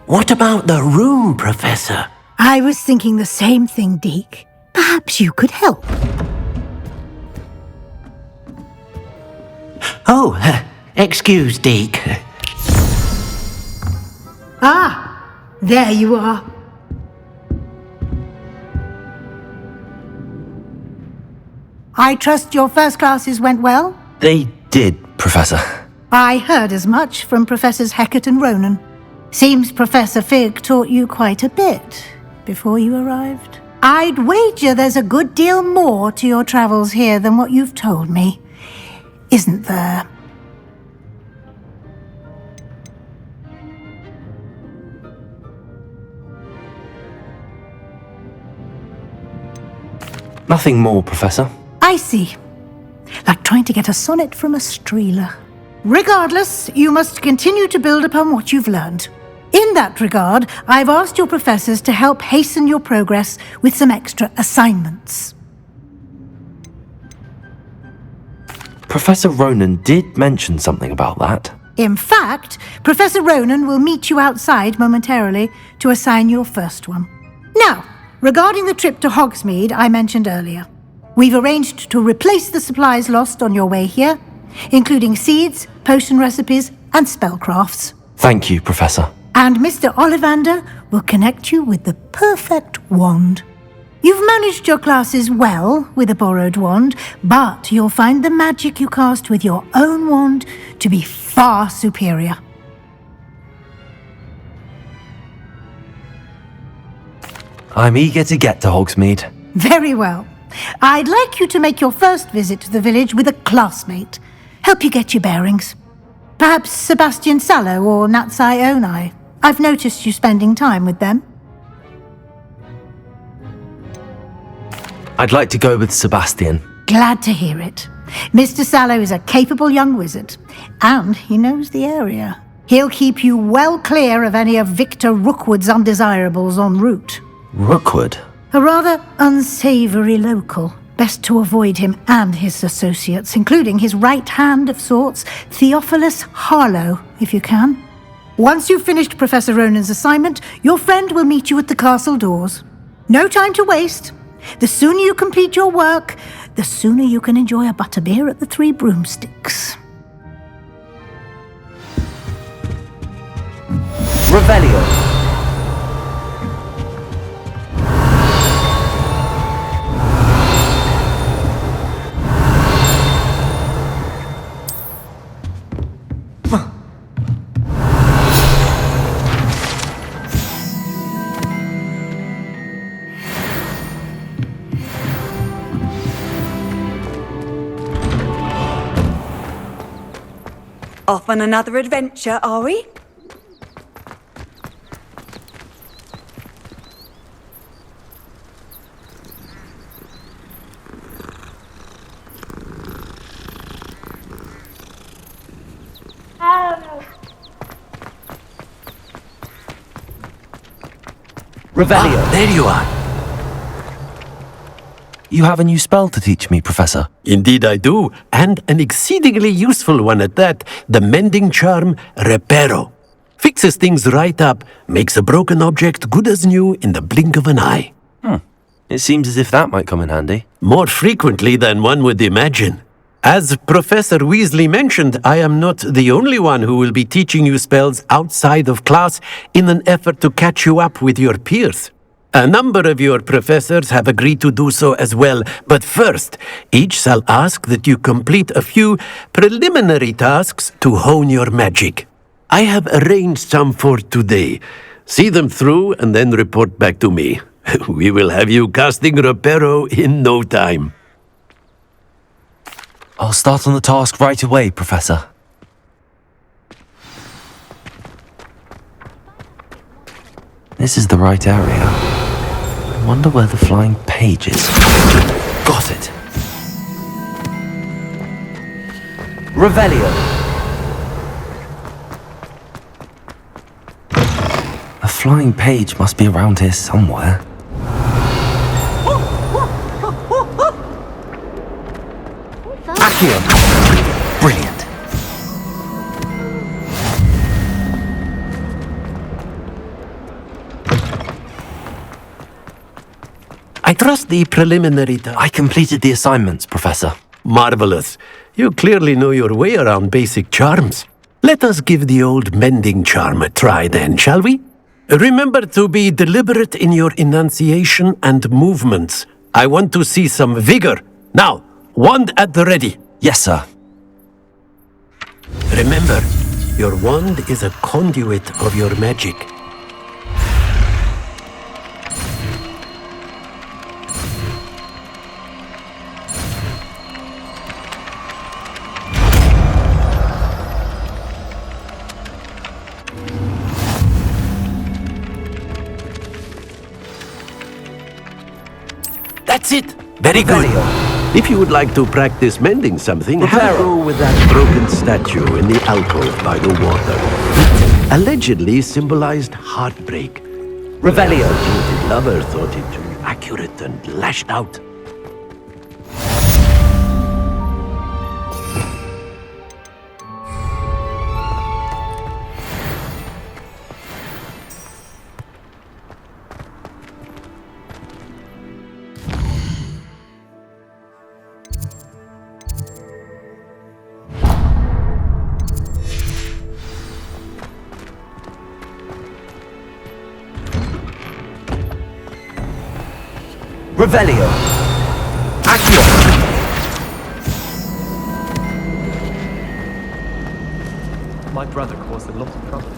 What about the room, Professor? I was thinking the same thing, Deke. Perhaps you could help. Oh, excuse, Deke. Ah, there you are. I trust your first classes went well? They did, Professor. I heard as much from Professors Hecat and Ronan. Seems Professor Fig taught you quite a bit before you arrived. I'd wager there's a good deal more to your travels here than what you've told me, isn't there? Nothing more, Professor. I see. Like trying to get a sonnet from a streeler. Regardless, you must continue to build upon what you've learned. In that regard, I've asked your professors to help hasten your progress with some extra assignments. Professor Ronan did mention something about that. In fact, Professor Ronan will meet you outside momentarily to assign your first one. Now, regarding the trip to Hogsmeade I mentioned earlier, we've arranged to replace the supplies lost on your way here, including seeds, potion recipes, and spellcrafts. Thank you, Professor. And Mr. Ollivander will connect you with the perfect wand. You've managed your classes well with a borrowed wand, but you'll find the magic you cast with your own wand to be far superior. I'm eager to get to Hogsmeade. Very well. I'd like you to make your first visit to the village with a classmate. Help you get your bearings. Perhaps Sebastian Sallow or Natsai Onai. I've noticed you spending time with them. I'd like to go with Sebastian. Glad to hear it. Mr. Sallow is a capable young wizard, and he knows the area. He'll keep you well clear of any of Victor Rookwood's undesirables en route. Rookwood? A rather unsavory local. Best to avoid him and his associates, including his right hand of sorts, Theophilus Harlow, if you can. Once you've finished Professor Ronan's assignment, your friend will meet you at the castle doors. No time to waste. The sooner you complete your work, the sooner you can enjoy a butterbeer at the Three Broomsticks. Revelio. Off on another adventure, are we? Revelio. Ah, there you are. You have a new spell to teach me, Professor. Indeed I do, and an exceedingly useful one at that, the mending charm Reparo. Fixes things right up, makes a broken object good as new in the blink of an eye. It seems as if that might come in handy. More frequently than one would imagine. As Professor Weasley mentioned, I am not the only one who will be teaching you spells outside of class in an effort to catch you up with your peers. A number of your professors have agreed to do so as well, but first, each shall ask that you complete a few preliminary tasks to hone your magic. I have arranged some for today. See them through and then report back to me. We will have you casting Reparo in no time. I'll start on the task right away, Professor. This is the right area. I wonder where the flying page is. Got it. Revelio. A flying page must be around here somewhere. Accio. Brilliant. I trust the preliminary I completed the assignments, Professor. Marvelous. You clearly know your way around basic charms. Let us give the old mending charm a try then, shall we? Remember to be deliberate in your enunciation and movements. I want to see some vigor. Now, wand at the ready. Yes, sir. Remember, your wand is a conduit of your magic. That's it! Very good. If you would like to practice mending something, have a go with that broken statue in the alcove by the water. It allegedly symbolized heartbreak. Revelio. The jilted lover thought it too accurate and lashed out. Revelio. Accio. My brother caused a lot of trouble.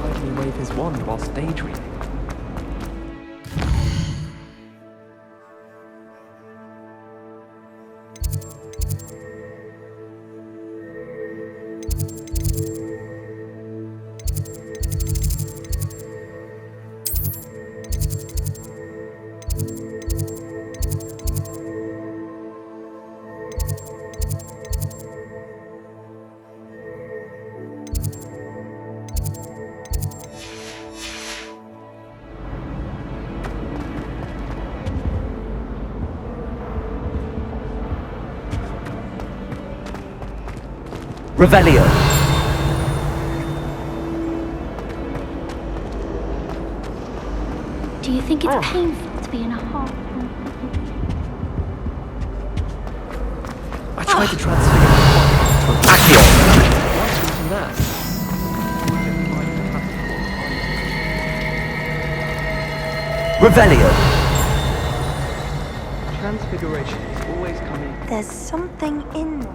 Why did he wave his wand whilst daydreaming? Revelio. Do you think it's painful to be in a hole? I tried to transfigure my Accio. Once we've done that, Revelio. transfiguration is always coming. There's something in there.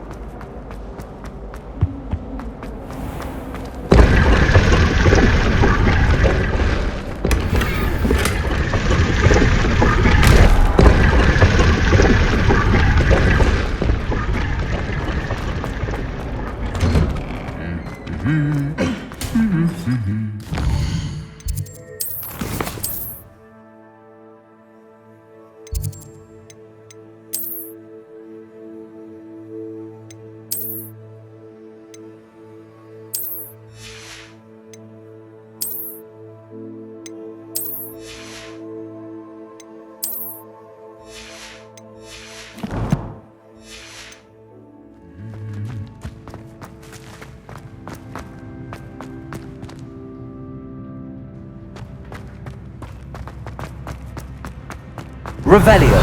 Revelio.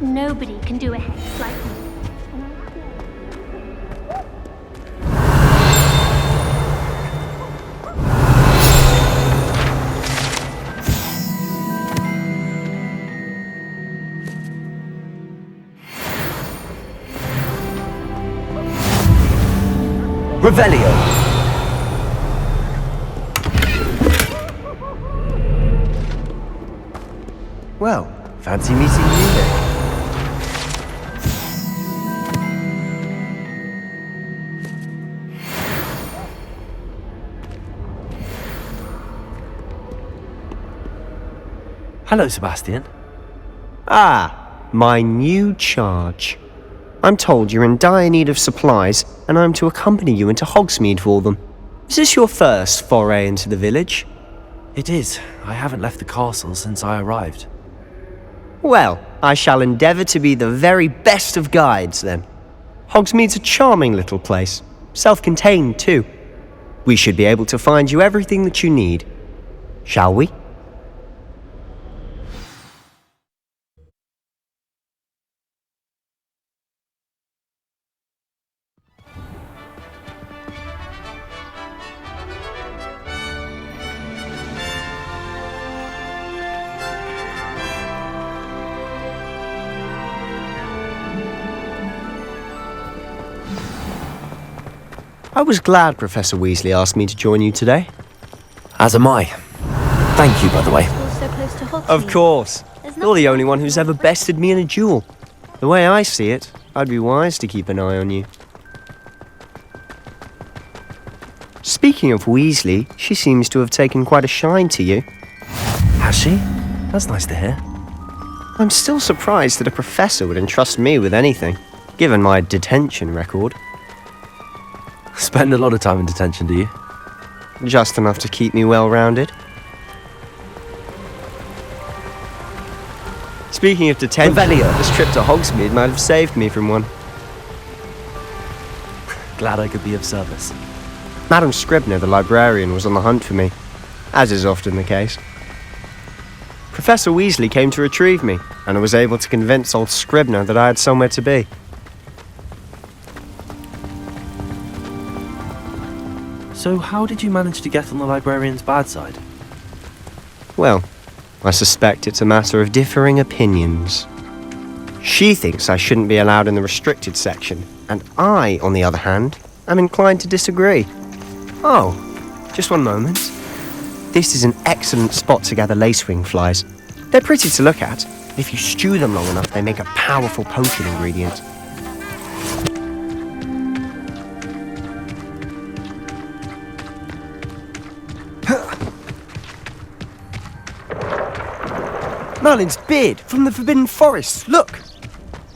Nobody can do a hex like me. Revelio. Well, fancy meeting you then. Hello, Sebastian. Ah, my new charge. I'm told you're in dire need of supplies, and I'm to accompany you into Hogsmeade for them. Is this your first foray into the village? It is. I haven't left the castle since I arrived. Well, I shall endeavour to be the very best of guides, then. Hogsmeade's a charming little place. Self-contained, too. We should be able to find you everything that you need. Shall we? I was glad Professor Weasley asked me to join you today. As am I. Thank you, by the way. Schools so close to Hogsmeade. Of course. There's You're the nothing only one who's ever bested me in a duel. The way I see it, I'd be wise to keep an eye on you. Speaking of Weasley, she seems to have taken quite a shine to you. Has she? That's nice to hear. I'm still surprised that a professor would entrust me with anything, given my detention record. Spend a lot of time in detention, do you? Just enough to keep me well-rounded. Speaking of detention, this trip to Hogsmeade might have saved me from one. Glad I could be of service. Madam Scribner, the librarian, was on the hunt for me, as is often the case. Professor Weasley came to retrieve me, and I was able to convince old Scribner that I had somewhere to be. So how did you manage to get on the librarian's bad side? Well, I suspect it's a matter of differing opinions. She thinks I shouldn't be allowed in the restricted section, and I, on the other hand, am inclined to disagree. Oh, just one moment. This is an excellent spot to gather lacewing flies. They're pretty to look at. If you stew them long enough, they make a powerful potion ingredient. Merlin's beard from the Forbidden Forest. Look!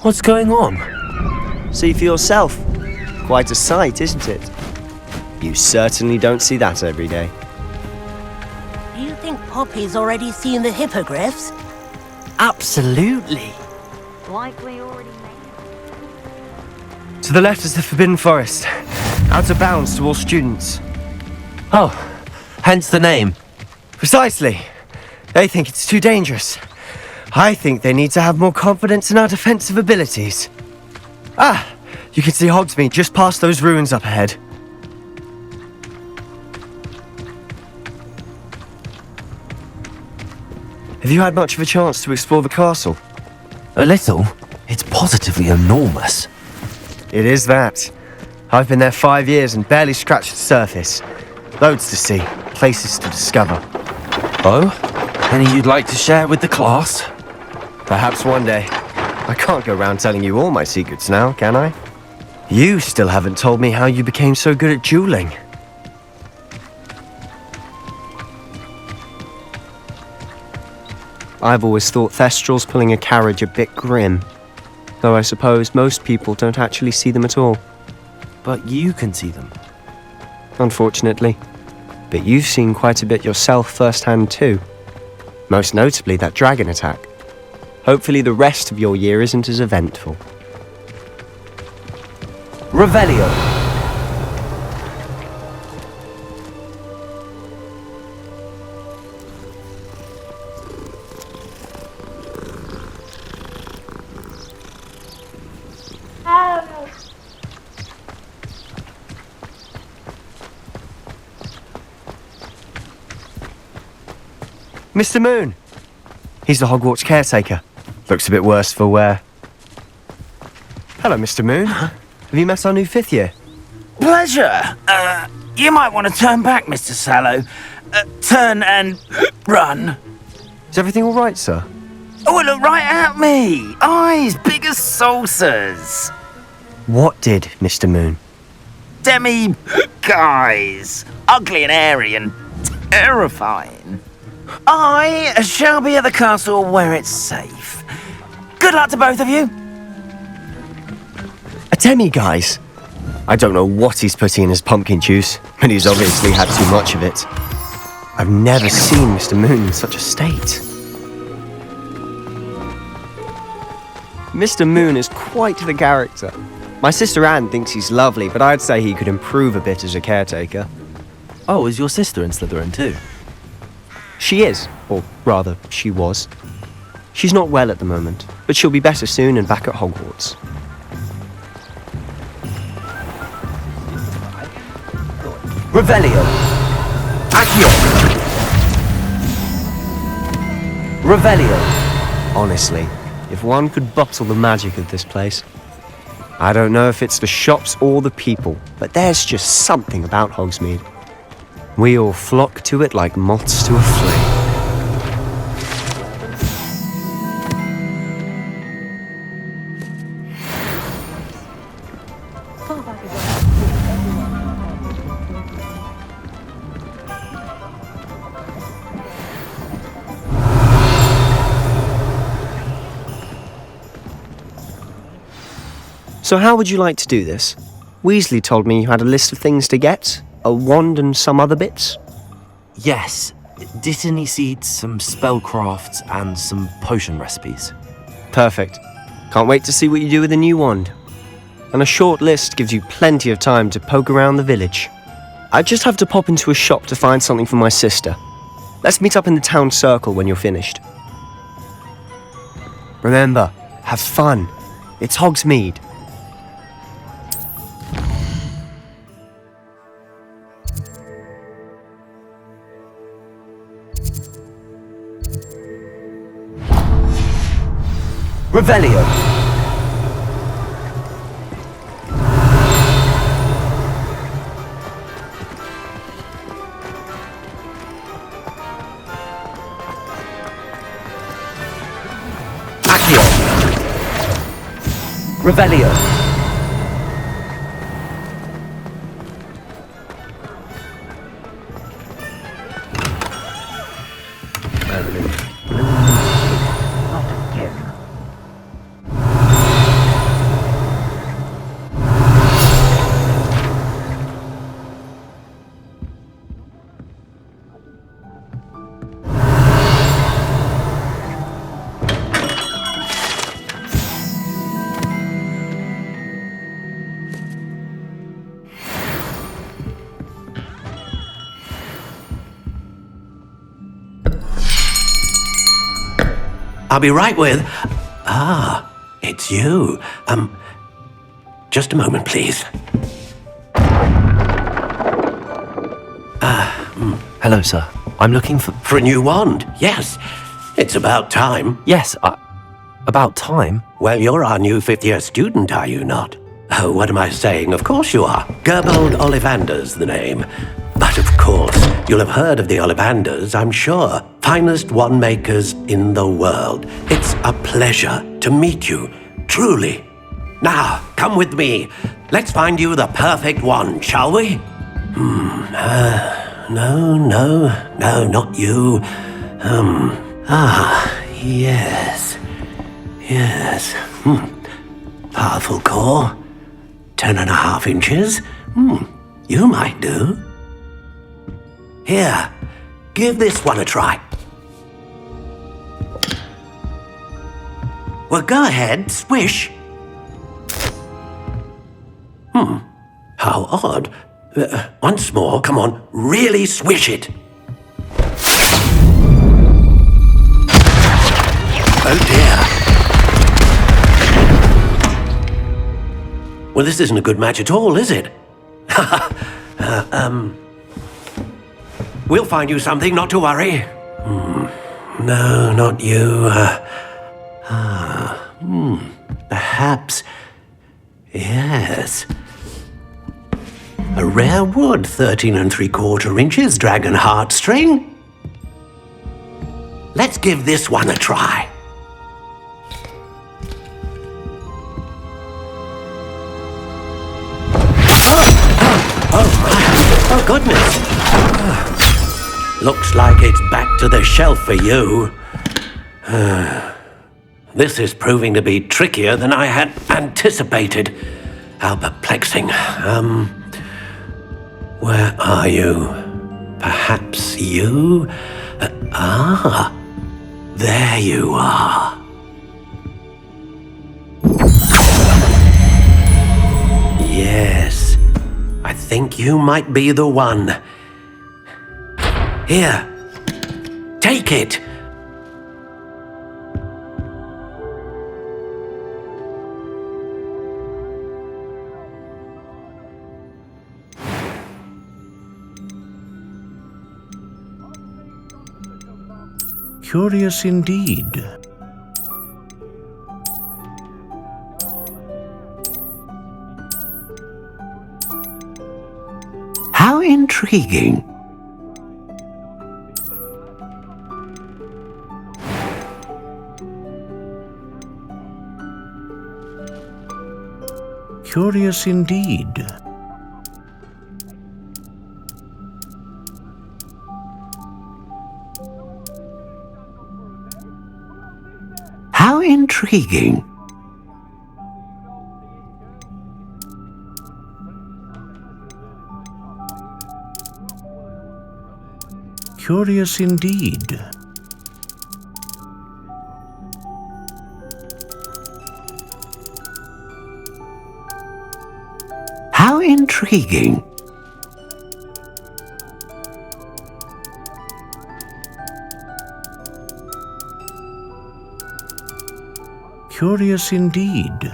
What's going on? See for yourself. Quite a sight, isn't it? You certainly don't see that every day. Do you think Poppy's already seen the hippogriffs? Absolutely. like we already made. To the left is the Forbidden Forest. Out of bounds to all students. Oh, hence the name. Precisely. They think it's too dangerous. I think they need to have more confidence in our defensive abilities. Ah, you can see Hogsmeade just past those ruins up ahead. Have you had much of a chance to explore the castle? A little. It's positively enormous. It is that. I've been there 5 years and barely scratched the surface. Loads to see, places to discover. Oh? Any you'd like to share with the class? Perhaps one day. I can't go around telling you all my secrets now, can I? You still haven't told me how you became so good at dueling. I've always thought Thestrals pulling a carriage a bit grim. Though I suppose most people don't actually see them at all. But you can see them. Unfortunately. But you've seen quite a bit yourself firsthand too. Most notably that dragon attack. Hopefully the rest of your year isn't as eventful. Revelio. Mr. Moon! He's the Hogwarts caretaker. Looks a bit worse for wear. Hello, Mr. Moon. Have you met our new 5th year? Pleasure. You might want to turn back, Mr. Sallow. Turn and run. Is everything all right, sir? Oh, look right at me. Eyes big as saucers. What did, Mr. Moon? Guys. Ugly and airy and terrifying. I shall be at the castle where it's safe. Good luck to both of you. A demi-guise? I don't know what he's putting in his pumpkin juice, but he's obviously had too much of it. I've never seen Mr. Moon in such a state. Mr. Moon is quite the character. My sister Anne thinks he's lovely, but I'd say he could improve a bit as a caretaker. Oh, is your sister in Slytherin too? She is, or rather, she was. She's not well at the moment, but she'll be better soon and back at Hogwarts. Revelio. Accio. Revelio. Honestly, if one could bottle the magic of this place. I don't know if it's the shops or the people, but there's just something about Hogsmeade. We all flock to it like moths to a flame. So how would you like to do this? Weasley told me you had a list of things to get, a wand and some other bits. Yes. Dittany seeds, some spellcrafts, and some potion recipes. Perfect. Can't wait to see what you do with the new wand. And a short list gives you plenty of time to poke around the village. I just have to pop into a shop to find something for my sister. Let's meet up in the town circle when you're finished. Remember, have fun. It's Hogsmeade. Revelio. Accio. Revelio. I'll be right with... Ah, it's you. Just a moment, please. Hello, sir. I'm looking for... For a new wand, yes. It's about time. Yes, about time? Well, you're our new fifth-year student, are you not? Oh, what am I saying? Of course you are. Gerbold Ollivander's the name. But of course, you'll have heard of the Ollivanders, I'm sure. Finest wand makers in the world. It's a pleasure to meet you, truly. Now, come with me. Let's find you the perfect wand, shall we? No, not you. Yes. Powerful core. 10.5 inches. You might do. Here, give this one a try. Well, go ahead, swish. How odd. Once more, come on, really swish it. Oh dear. Well, this isn't a good match at all, is it? We'll find you something, not to worry. No, not you. Perhaps. Yes. A rare wood, 13 3/4 inches, dragon heartstring. Let's give this one a try. Oh, goodness. Looks like it's back to the shelf for you. This is proving to be trickier than I had anticipated. How perplexing. Where are you? Perhaps you? There you are. think you might be the one. Here, take it. Curious indeed. How intriguing. Curious indeed. How intriguing. Curious indeed. How intriguing. Curious indeed.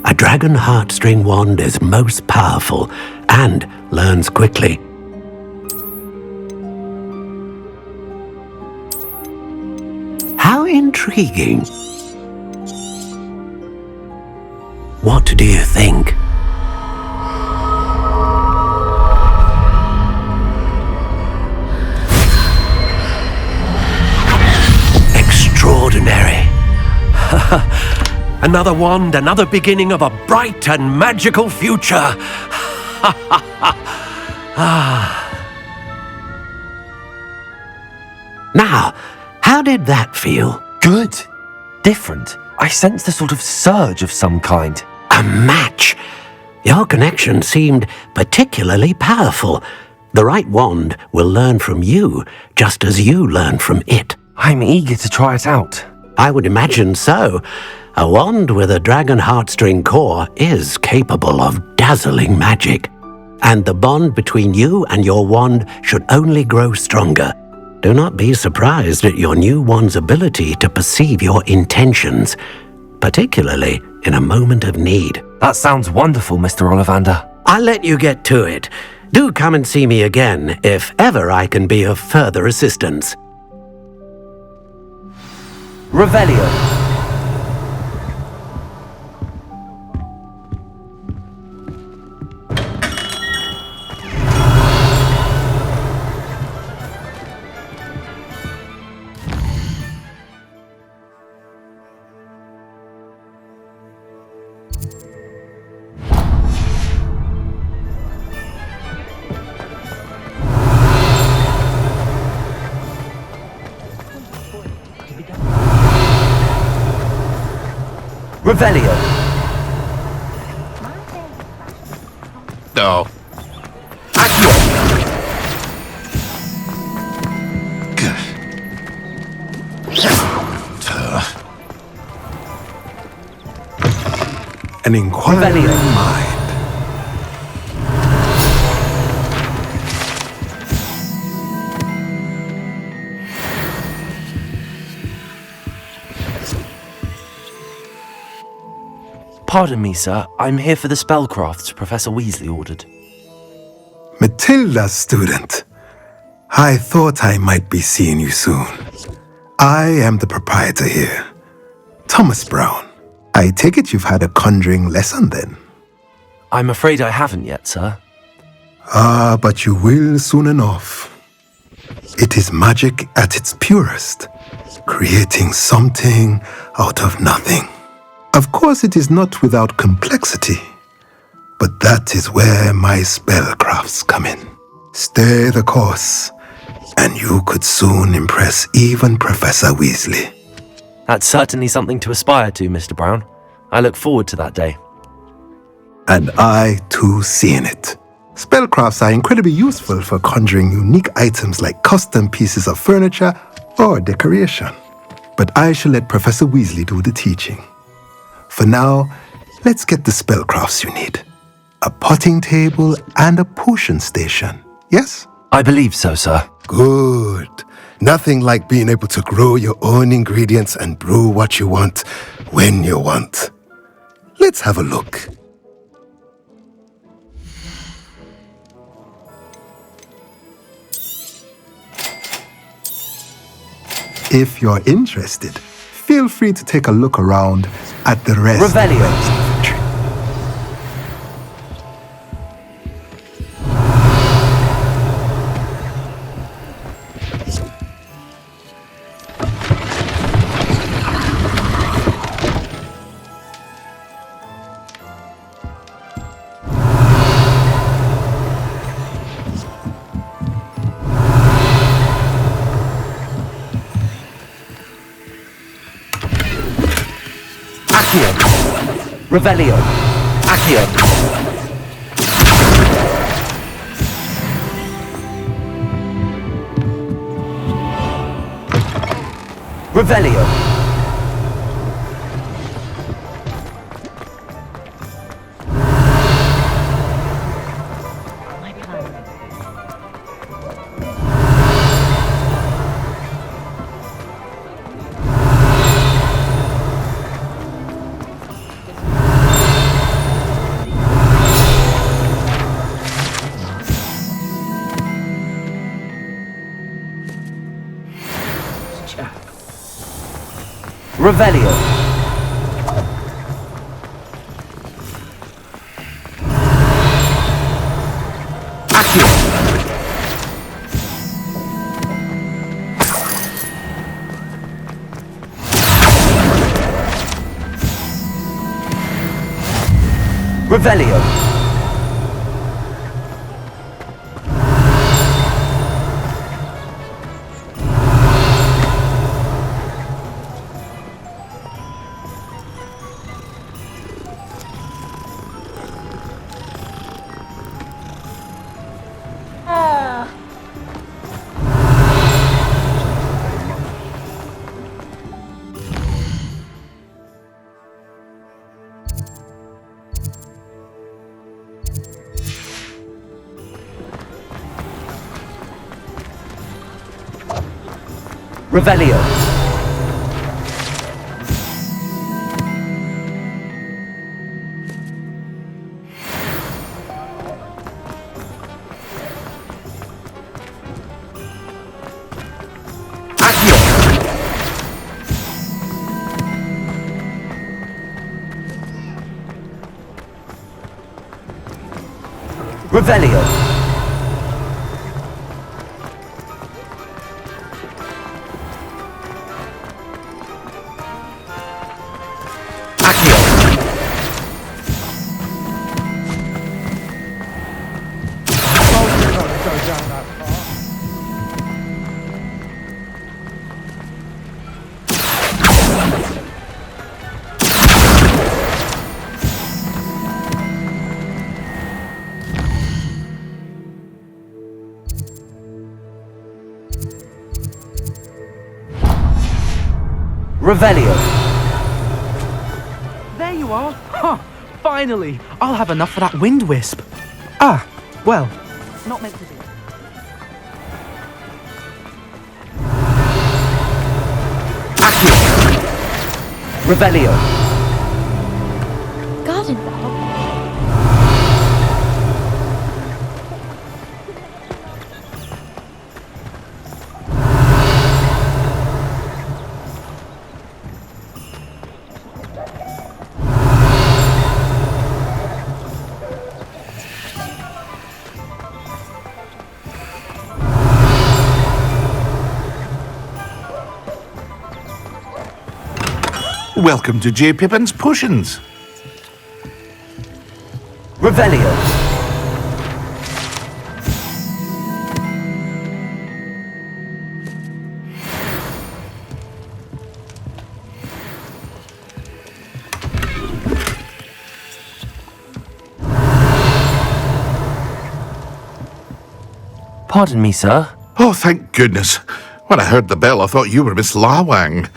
A dragon heartstring wand is most powerful and learns quickly. How intriguing. What do you think? Extraordinary. Another wand, another beginning of a bright and magical future. Now, how did that feel? Good. Different. I sensed a sort of surge of some kind. A match. Your connection seemed particularly powerful. The right wand will learn from you, just as you learn from it. I'm eager to try it out. I would imagine so. A wand with a dragon heartstring core is capable of dazzling magic. And the bond between you and your wand should only grow stronger. Do not be surprised at your new wand's ability to perceive your intentions, particularly in a moment of need. That sounds wonderful, Mr. Ollivander. I'll let you get to it. Do come and see me again if ever I can be of further assistance. Revelio. Revelio. No. An inquiring mind. Pardon me, sir. I'm here for the spellcrafts Professor Weasley ordered. Matilda's student. I thought I might be seeing you soon. I am the proprietor here, Thomas Brown. I take it you've had a conjuring lesson then? I'm afraid I haven't yet, sir. Ah, but you will soon enough. It is magic at its purest, creating something out of nothing. Of course, it is not without complexity, but that is where my spellcrafts come in. Stay the course, and you could soon impress even Professor Weasley. That's certainly something to aspire to, Mr. Brown. I look forward to that day. And I, too, seeing it. Spellcrafts are incredibly useful for conjuring unique items like custom pieces of furniture or decoration. But I shall let Professor Weasley do the teaching. For now, let's get the spellcrafts you need. A potting table and a potion station, yes? I believe so, sir. Good. Nothing like being able to grow your own ingredients and brew what you want when you want. Let's have a look. If you're interested, feel free to take a look around at the rest. Revelio. Revelio. Accio. Revelio. My plan. Revelio. Accio. Revelio. Revelio. Accio. Revelio. Revelio. There you are. Huh. Finally. I'll have enough for that wind wisp. Ah, well, not meant to be. Accio. Revelio. Garden bell? Welcome to J. Pippin's Potions. Revelio. Pardon me, sir. Oh, thank goodness. When I heard the bell, I thought you were Miss Lawang.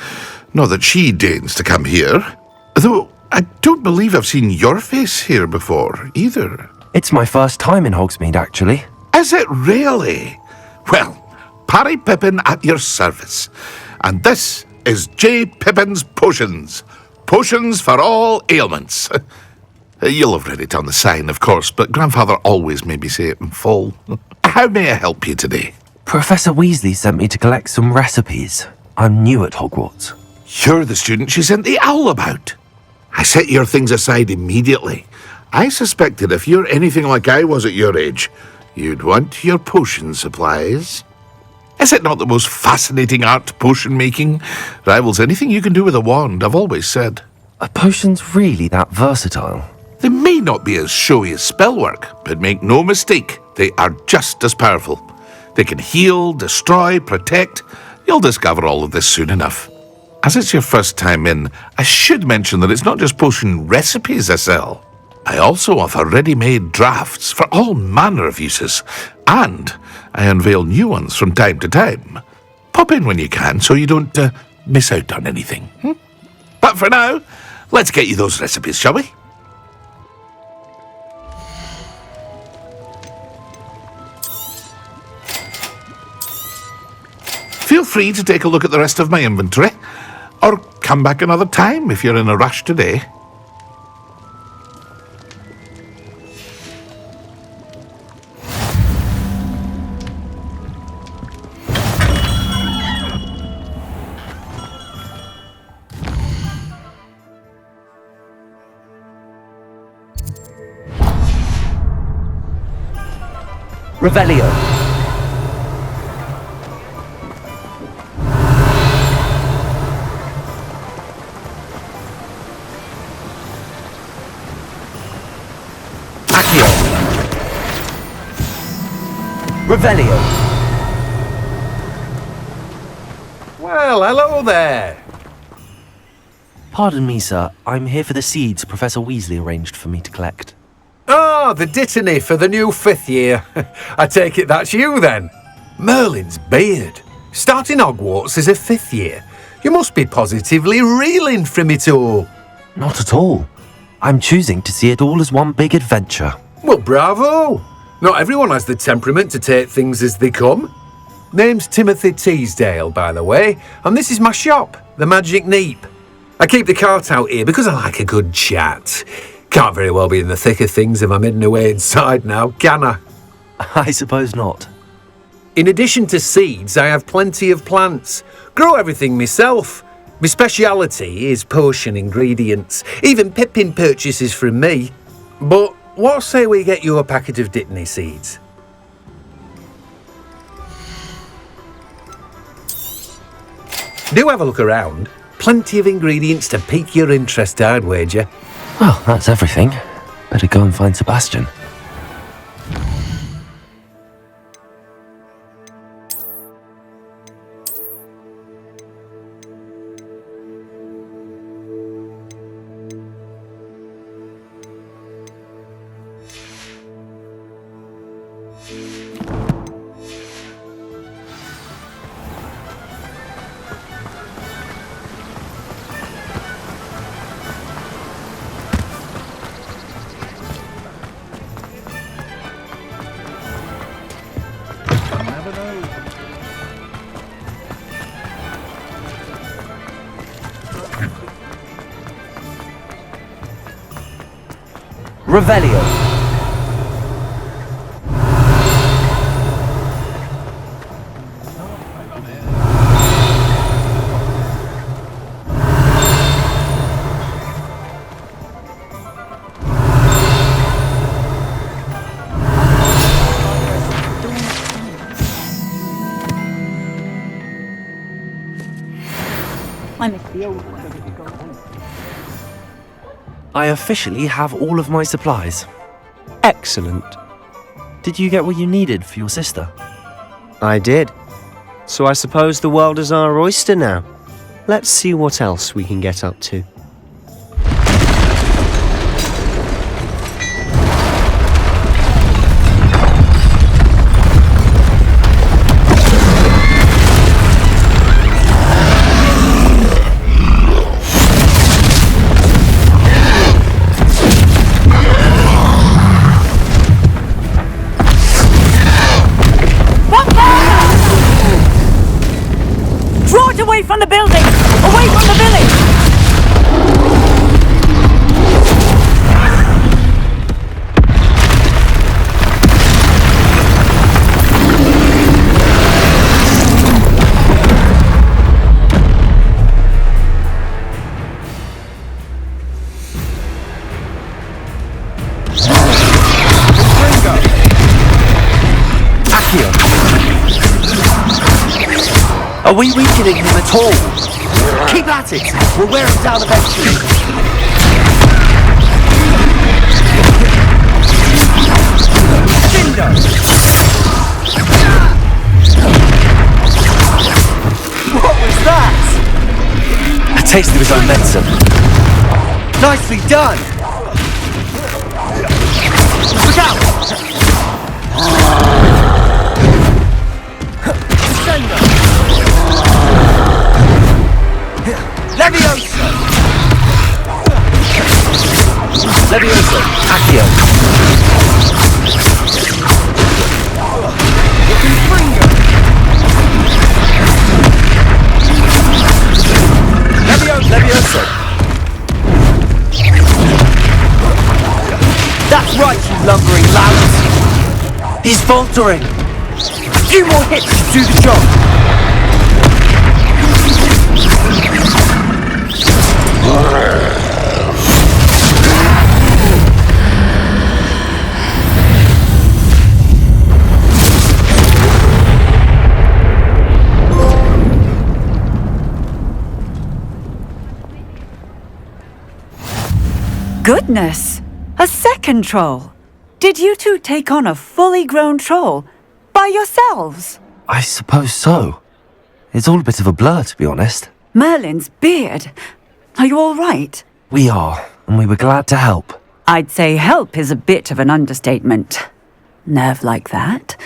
Not that she deigns to come here. Though I don't believe I've seen your face here before, either. It's my first time in Hogsmeade, actually. Is it really? Well, Parry Pippin at your service. And this is J. Pippin's Potions. Potions for all ailments. You'll have read it on the sign, of course, but Grandfather always made me say it in full. How may I help you today? Professor Weasley sent me to collect some recipes. I'm new at Hogwarts. You're the student she sent the owl about. I set your things aside immediately. I suspected if you're anything like I was at your age, you'd want your potion supplies. Is it not the most fascinating art, potion making? Rivals anything you can do with a wand, I've always said. Are potions really that versatile? They may not be as showy as spellwork, but make no mistake, they are just as powerful. They can heal, destroy, protect. You'll discover all of this soon enough. As it's your first time in, I should mention that it's not just potion recipes I sell. I also offer ready-made drafts for all manner of uses, and I unveil new ones from time to time. Pop in when you can so you don't miss out on anything. But for now, let's get you those recipes, shall we? Feel free to take a look at the rest of my inventory, or come back another time if you're in a rush today. Revelio. Accio. Revelio. Well, hello there. Pardon me, sir. I'm here for the seeds Professor Weasley arranged for me to collect. Ah, the dittany for the new 5th year. I take it that's you then. Merlin's beard. Starting Hogwarts as a 5th year. You must be positively reeling from it all. Not at all. I'm choosing to see it all as one big adventure. Well, bravo. Not everyone has the temperament to take things as they come. Name's Timothy Teasdale, by the way, and this is my shop, the Magic Neep. I keep the cart out here because I like a good chat. Can't very well be in the thick of things if I'm hidden away inside now, can I? I suppose not. In addition to seeds, I have plenty of plants. Grow everything myself. My speciality is potion ingredients. Even Pippin purchases from me. But what say we get you a packet of Dittany seeds? Do have a look around. Plenty of ingredients to pique your interest, I'd wager. Well, that's everything. Better go and find Sebastian. Revelio. I miss the old one. I officially have all of my supplies. Excellent. Did you get what you needed for your sister? I did. So I suppose the world is our oyster now. Let's see what else we can get up to. Get away from the building! Away from the village! Are we weakening him at all? Keep at it! We'll wear him down eventually. Cinder! What was that? A taste of his own medicine. Nicely done! Look out! Cinder! Leviosa! Leviosa! Accio! Confringo! Leviosa! That's right, you lumbering louts! He's faltering! A few more hits to do the job! Goodness! A second troll! Did you two take on a fully grown troll by yourselves? I suppose so. It's all a bit of a blur, to be honest. Merlin's beard. Are you all right? We are, and we were glad to help. I'd say help is a bit of an understatement. Nerve like that.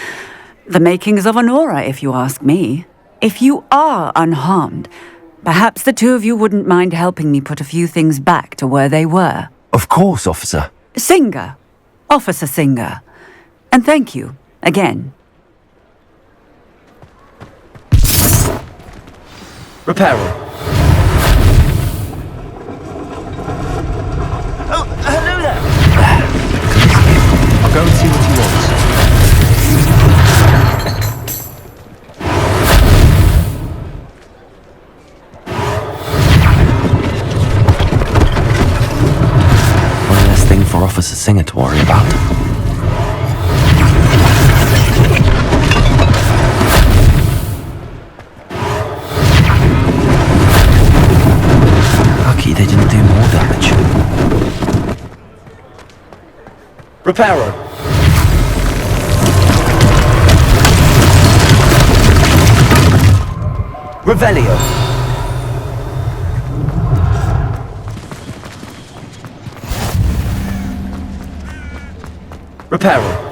The makings of an aura, if you ask me. If you are unharmed, perhaps the two of you wouldn't mind helping me put a few things back to where they were. Of course, officer. Singer. Officer Singer. And thank you, again. Reparo. Oh, hello there! I'll go and see what he wants. One less thing for Officer Singer to worry about. They didn't do more damage. Reparo. Revelio. Reparo.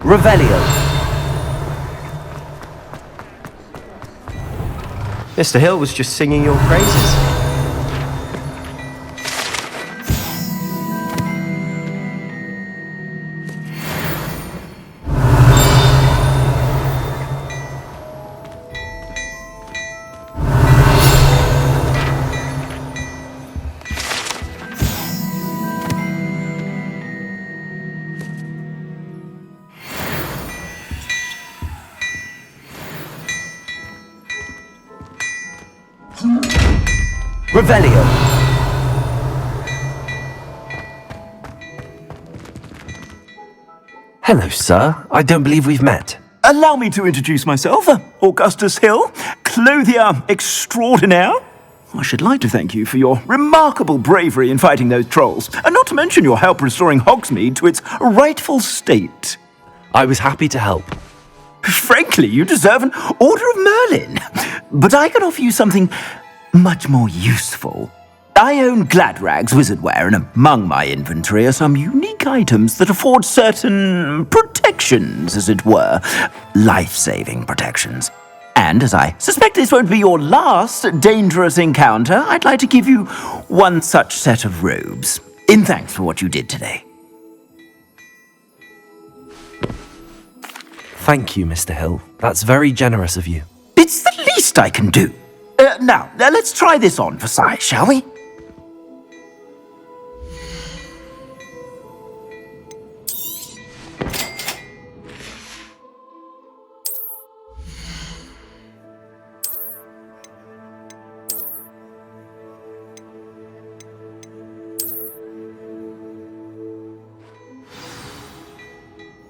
Revelio. Mr. Hill was just singing your praises. Revelio. Hello, sir. I don't believe we've met. Allow me to introduce myself, Augustus Hill, clothier extraordinaire. I should like to thank you for your remarkable bravery in fighting those trolls, and not to mention your help restoring Hogsmeade to its rightful state. I was happy to help. Frankly, you deserve an Order of Merlin. But I can offer you something much more useful. I own Gladrag's wizardware, and among my inventory are some unique items that afford certain protections, as it were. Life-saving protections. And as I suspect this won't be your last dangerous encounter, I'd like to give you one such set of robes, in thanks for what you did today. Thank you, Mr. Hill. That's very generous of you. It's the least I can do. Now, let's try this on for size, shall we?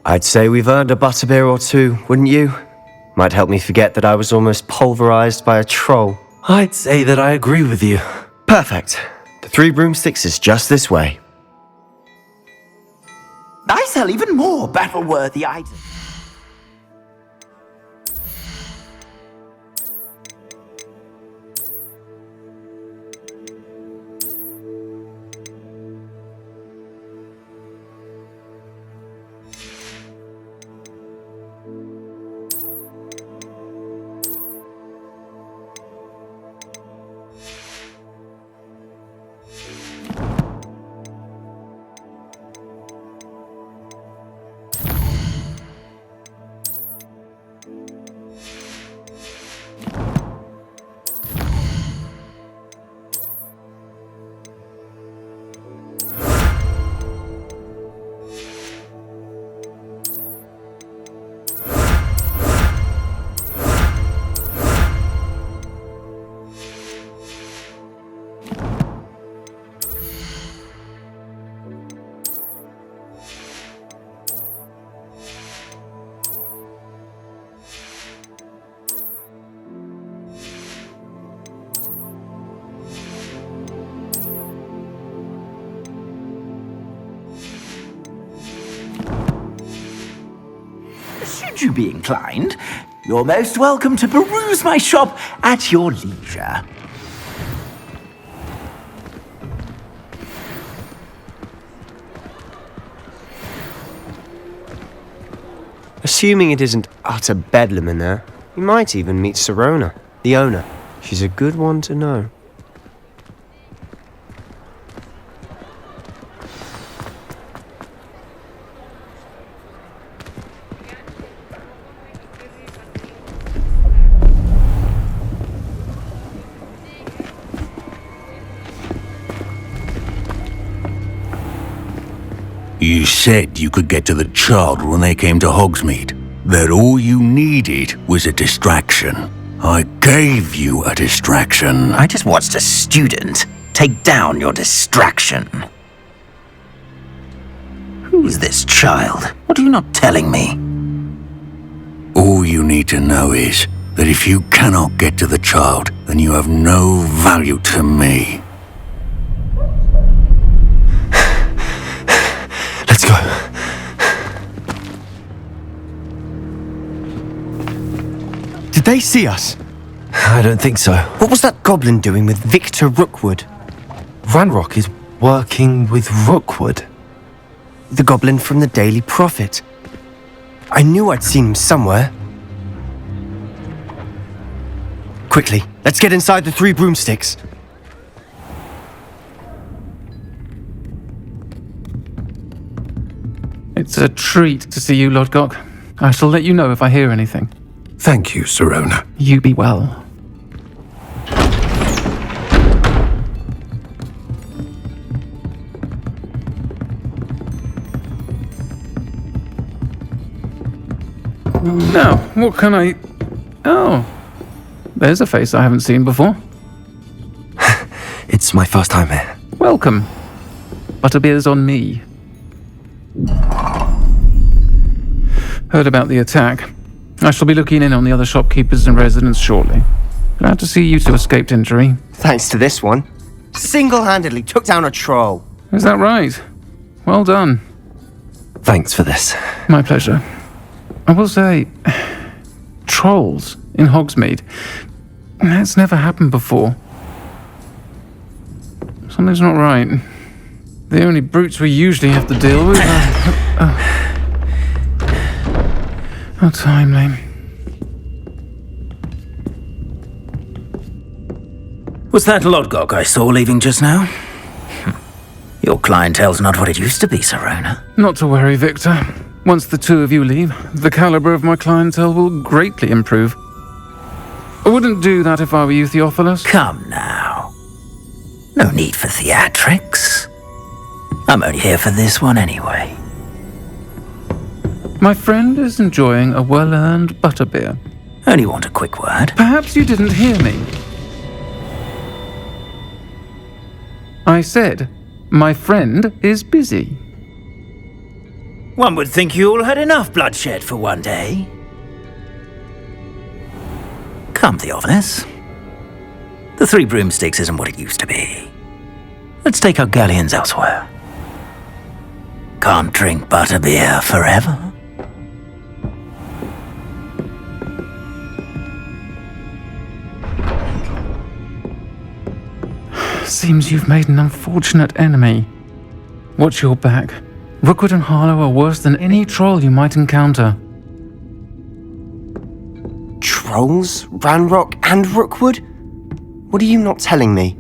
I'd say we've earned a butterbeer or two, wouldn't you? Might help me forget that I was almost pulverized by a troll. I'd say that I agree with you. Perfect. The 3 broomsticks is just this way. I sell even more battle-worthy items. Should you be inclined, you're most welcome to peruse my shop at your leisure. Assuming it isn't utter bedlam in there, you might even meet Sirona, the owner. She's a good one to know. You said you could get to the child when they came to Hogsmeade. That all you needed was a distraction. I gave you a distraction. I just watched a student take down your distraction. Who's this child? What are you not telling me? All you need to know is that if you cannot get to the child, then you have no value to me. Let's go. Did they see us? I don't think so. What was that goblin doing with Victor Rookwood? Ranrock is working with Rookwood. The goblin from the Daily Prophet. I knew I'd seen him somewhere. Quickly, let's get inside the 3 broomsticks. It's a treat to see you, Lodgok. I shall let you know if I hear anything. Thank you, Sirona. You be well. Now, what can I... Oh, there's a face I haven't seen before. It's my first time here. Welcome. Butterbeer's on me. Heard about the attack. I shall be looking in on the other shopkeepers and residents shortly. Glad to see you two escaped injury. Thanks to this one. Single-handedly took down a troll. Is that right? Well done. Thanks for this. My pleasure. I will say, trolls in Hogsmeade. That's never happened before. Something's not right. The only brutes we usually have to deal with are... How timely. Was that Lodgok I saw leaving just now? Your clientele's not what it used to be, Serona. Not to worry, Victor. Once the two of you leave, the caliber of my clientele will greatly improve. I wouldn't do that if I were you, Theophilus. Come now. No need for theatrics. I'm only here for this one anyway. My friend is enjoying a well-earned butterbeer. Only want a quick word. Perhaps you didn't hear me. I said, my friend is busy. One would think you all had enough bloodshed for one day. Come, Theophilus. The Three Broomsticks isn't what it used to be. Let's take our galleons elsewhere. Can't drink butterbeer forever. Seems you've made an unfortunate enemy. Watch your back. Rookwood and Harlow are worse than any troll you might encounter. Trolls? Ranrock and Rookwood? What are you not telling me?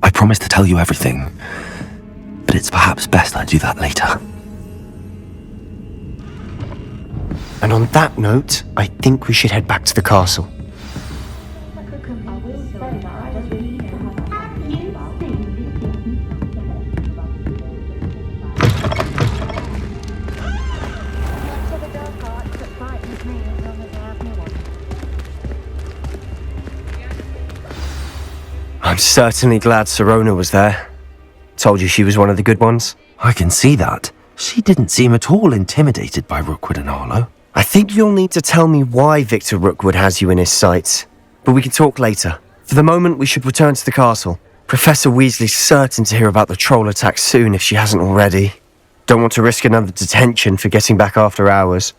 I promise to tell you everything, but it's perhaps best I do that later. And on that note, I think we should head back to the castle. I'm certainly glad Serona was there. Told you she was one of the good ones. I can see that. She didn't seem at all intimidated by Rookwood and Harlow. I think you'll need to tell me why Victor Rookwood has you in his sights. But we can talk later. For the moment, we should return to the castle. Professor Weasley's certain to hear about the troll attack soon if she hasn't already. Don't want to risk another detention for getting back after hours.